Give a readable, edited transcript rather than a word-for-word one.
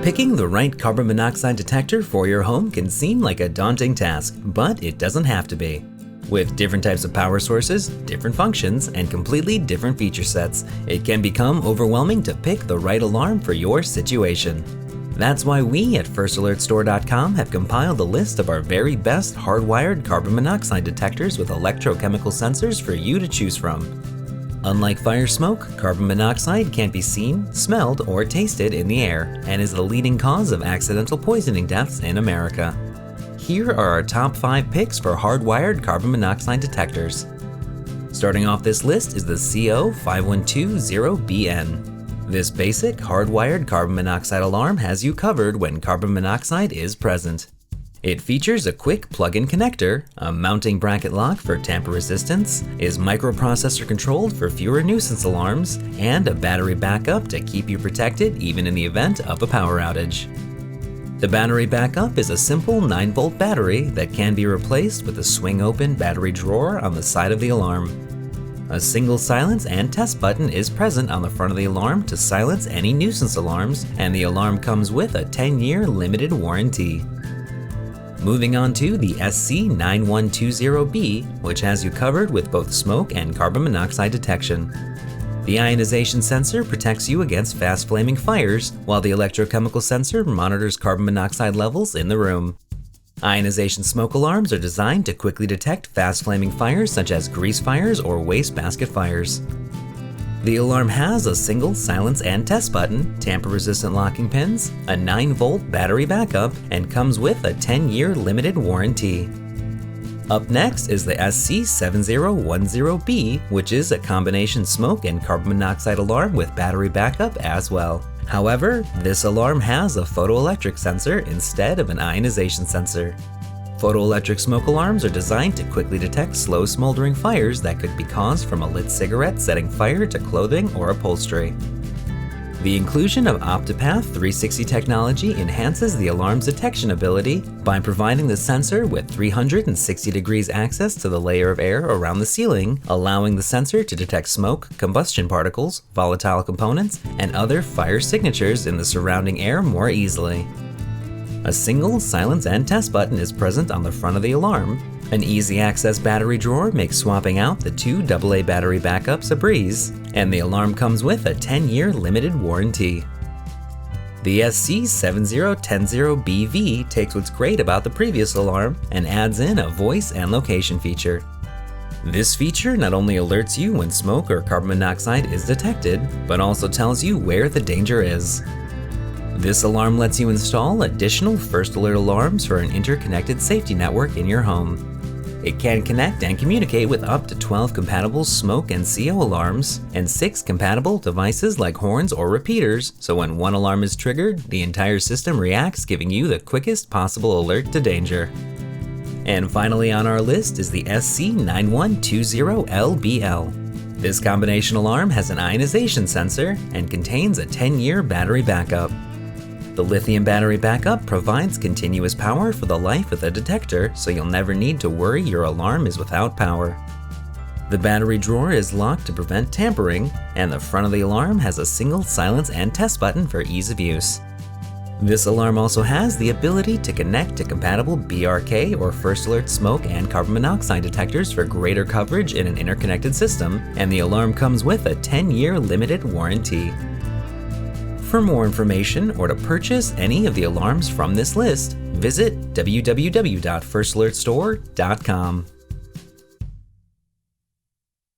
Picking the right carbon monoxide detector for your home can seem like a daunting task, but it doesn't have to be. With different types of power sources, different functions, and completely different feature sets, it can become overwhelming to pick the right alarm for your situation. That's why we at FirstAlertStore.com have compiled a list of our very best hardwired carbon monoxide detectors with electrochemical sensors for you to choose from. Unlike fire smoke, carbon monoxide can't be seen, smelled, or tasted in the air, and is the leading cause of accidental poisoning deaths in America. Here are our top 5 picks for hardwired carbon monoxide detectors. Starting off this list is the CO5120BN. This basic hardwired carbon monoxide alarm has you covered when carbon monoxide is present. It features a quick plug-in connector, a mounting bracket lock for tamper resistance, is microprocessor controlled for fewer nuisance alarms, and a battery backup to keep you protected even in the event of a power outage. The battery backup is a simple 9-volt battery that can be replaced with a swing-open battery drawer on the side of the alarm. A single silence and test button is present on the front of the alarm to silence any nuisance alarms, and the alarm comes with a 10-year limited warranty. Moving on to the SC9120B, which has you covered with both smoke and carbon monoxide detection. The ionization sensor protects you against fast-flaming fires, while the electrochemical sensor monitors carbon monoxide levels in the room. Ionization smoke alarms are designed to quickly detect fast-flaming fires such as grease fires or wastebasket fires. The alarm has a single silence and test button, tamper-resistant locking pins, a 9-volt battery backup, and comes with a 10-year limited warranty. Up next is the SC7010B, which is a combination smoke and carbon monoxide alarm with battery backup as well. However, this alarm has a photoelectric sensor instead of an ionization sensor. Photoelectric smoke alarms are designed to quickly detect slow smoldering fires that could be caused from a lit cigarette setting fire to clothing or upholstery. The inclusion of OptiPath 360 technology enhances the alarm's detection ability by providing the sensor with 360 degrees access to the layer of air around the ceiling, allowing the sensor to detect smoke, combustion particles, volatile components, and other fire signatures in the surrounding air more easily. A single silence and test button is present on the front of the alarm. An easy access battery drawer makes swapping out the 2 AA battery backups a breeze, and the alarm comes with a 10-year limited warranty. The SC7010BV takes what's great about the previous alarm and adds in a voice and location feature. This feature not only alerts you when smoke or carbon monoxide is detected, but also tells you where the danger is. This alarm lets you install additional First Alert alarms for an interconnected safety network in your home. It can connect and communicate with up to 12 compatible smoke and CO alarms, and 6 compatible devices like horns or repeaters, so when one alarm is triggered, the entire system reacts, giving you the quickest possible alert to danger. And finally on our list is the SC9120LBL. This combination alarm has an ionization sensor and contains a 10-year battery backup. The lithium battery backup provides continuous power for the life of the detector, so you'll never need to worry your alarm is without power. The battery drawer is locked to prevent tampering, and the front of the alarm has a single silence and test button for ease of use. This alarm also has the ability to connect to compatible BRK or First Alert smoke and carbon monoxide detectors for greater coverage in an interconnected system, and the alarm comes with a 10-year limited warranty. For more information or to purchase any of the alarms from this list, visit www.FirstAlertStore.com.